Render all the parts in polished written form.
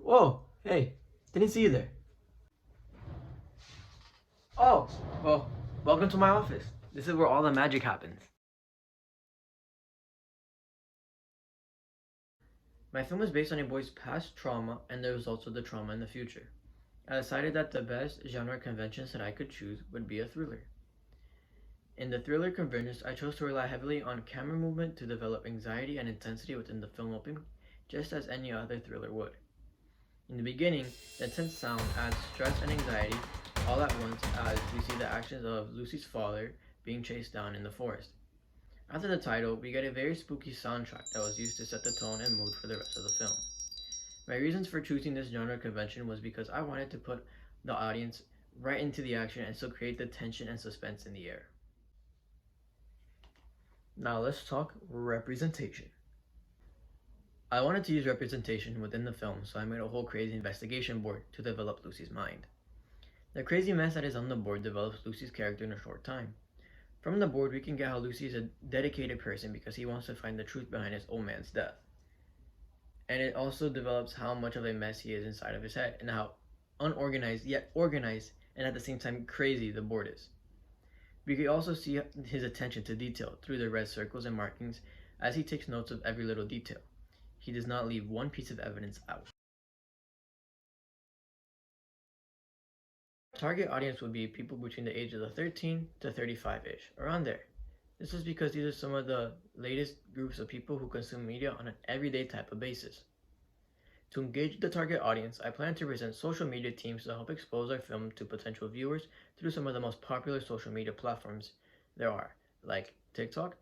Whoa, hey, didn't see you there. Oh, well, welcome to my office. This is where all the magic happens. My film is based on a boy's past trauma and the results of the trauma in the future. I decided that the best genre conventions that I could choose would be a thriller. In the thriller conventions, I chose to rely heavily on camera movement to develop anxiety and intensity within the film opening, just as any other thriller would. In the beginning, the intense sound adds stress and anxiety all at once as we see the actions of Lucy's father being chased down in the forest. After the title, we get a very spooky soundtrack that was used to set the tone and mood for the rest of the film. My reasons for choosing this genre convention was because I wanted to put the audience right into the action and still create the tension and suspense in the air. Now let's talk representation. I wanted to use representation within the film, so I made a whole crazy investigation board to develop Lucy's mind. The crazy mess that is on the board develops Lucy's character in a short time. From the board, we can get how Lucy is a dedicated person because he wants to find the truth behind his old man's death. And it also develops how much of a mess he is inside of his head and how unorganized yet organized and at the same time crazy the board is. We can also see his attention to detail through the red circles and markings as he takes notes of every little detail. He does not leave one piece of evidence out. Target audience would be people between the ages of 13 to 35-ish, around there. This is because these are some of the latest groups of people who consume media on an everyday type of basis. To engage the target audience, I plan to present social media teams to help expose our film to potential viewers through some of the most popular social media platforms there are, like TikTok,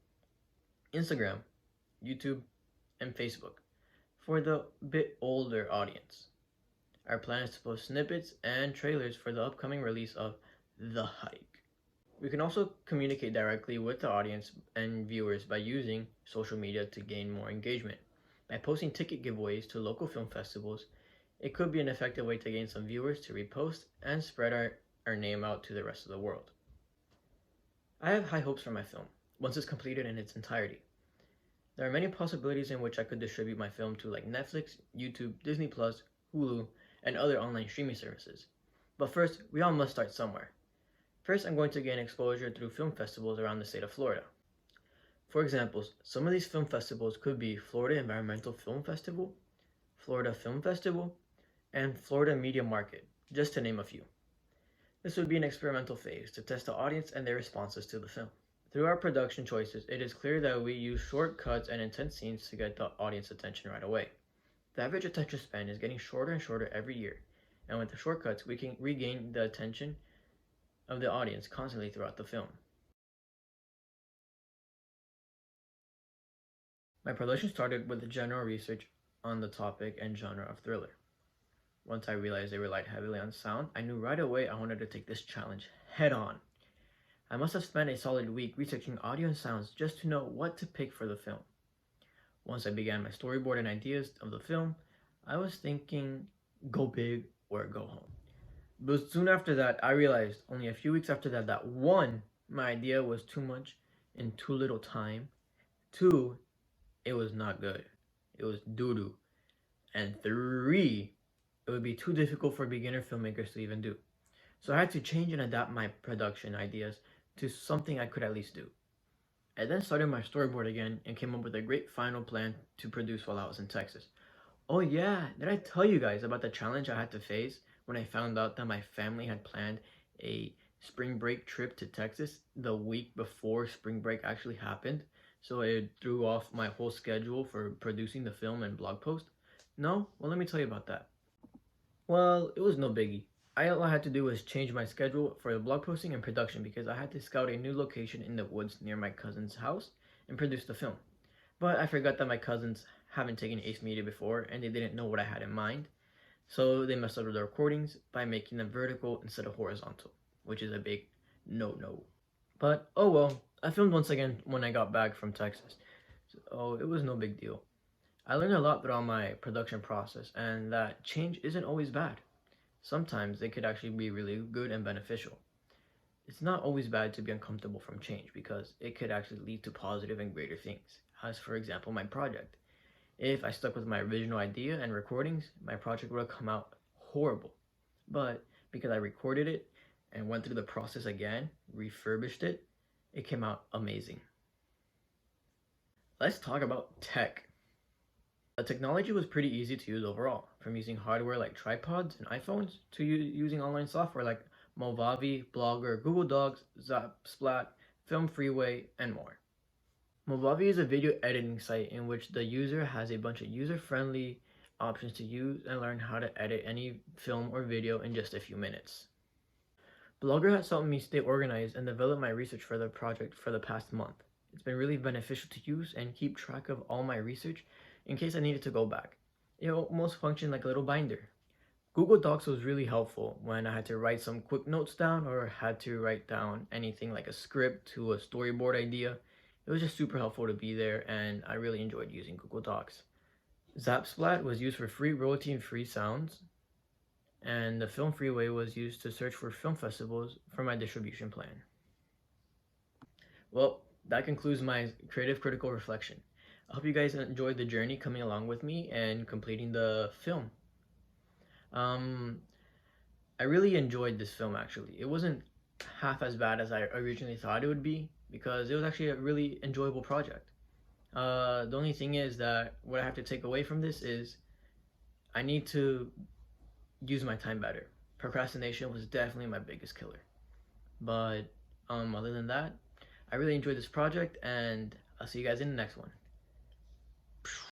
Instagram, YouTube, and Facebook, for the bit older audience. Our plan is to post snippets and trailers for the upcoming release of The Hike. We can also communicate directly with the audience and viewers by using social media to gain more engagement. By posting ticket giveaways to local film festivals, it could be an effective way to gain some viewers to repost and spread our name out to the rest of the world. I have high hopes for my film, once it's completed in its entirety. There are many possibilities in which I could distribute my film to like Netflix, YouTube, Disney+, Hulu, and other online streaming services. But first, we all must start somewhere. First, I'm going to gain exposure through film festivals around the state of Florida. For examples, some of these film festivals could be Florida Environmental Film Festival, Florida Film Festival, and Florida Media Market, just to name a few. This would be an experimental phase to test the audience and their responses to the film. Through our production choices, it is clear that we use short cuts and intense scenes to get the audience attention right away. The average attention span is getting shorter and shorter every year, and with the shortcuts, we can regain the attention of the audience constantly throughout the film. My production started with general research on the topic and genre of thriller. Once I realized they relied heavily on sound, I knew right away I wanted to take this challenge head on. I must have spent a solid week researching audio and sounds just to know what to pick for the film. Once I began my storyboard and ideas of the film, I was thinking go big or go home. But soon after that, I realized, only a few weeks after that, that one, my idea was too much in too little time. Two, it was not good. It was doo-doo. And three, it would be too difficult for beginner filmmakers to even do. So I had to change and adapt my production ideas to something I could at least do. I then started my storyboard again and came up with a great final plan to produce while I was in Texas. Oh yeah, did I tell you guys about the challenge I had to face when I found out that my family had planned a spring break trip to Texas the week before spring break actually happened? So it threw off my whole schedule for producing the film and blog post? No? Well, let me tell you about that. Well, it was no biggie. All I had to do was change my schedule for the blog posting and production because I had to scout a new location in the woods near my cousin's house and produce the film. But I forgot that my cousins haven't taken Aice Media before and they didn't know what I had in mind. So they messed up with the recordings by making them vertical instead of horizontal, which is a big no-no. But oh well, I filmed once again when I got back from Texas. So it was no big deal. I learned a lot throughout my production process and that change isn't always bad. Sometimes they could actually be really good and beneficial. It's not always bad to be uncomfortable from change because it could actually lead to positive and greater things, as for example my project. If I stuck with my original idea and recordings, my project would have come out horrible. But because I recorded it and went through the process again, refurbished it, it came out amazing. Let's talk about tech. The technology was pretty easy to use overall, from using hardware like tripods and iPhones to using online software like Movavi, Blogger, Google Docs, Zapsplat, Film Freeway, and more. Movavi is a video editing site in which the user has a bunch of user-friendly options to use and learn how to edit any film or video in just a few minutes. Blogger has helped me stay organized and develop my research for the project for the past month. It's been really beneficial to use and keep track of all my research in case I needed to go back. It almost functioned like a little binder. Google Docs was really helpful when I had to write some quick notes down or had to write down anything like a script to a storyboard idea. It was just super helpful to be there, and I really enjoyed using Google Docs. Zapsplat was used for free royalty and free sounds, and the Film Freeway was used to search for film festivals for my distribution plan. Well, that concludes my creative critical reflection. I hope you guys enjoyed the journey coming along with me and completing the film. I really enjoyed this film actually. It wasn't half as bad as I originally thought it would be because it was actually a really enjoyable project. The only thing is that what I have to take away from this is I need to use my time better. Procrastination was definitely my biggest killer. But other than that, I really enjoyed this project, and I'll see you guys in the next one.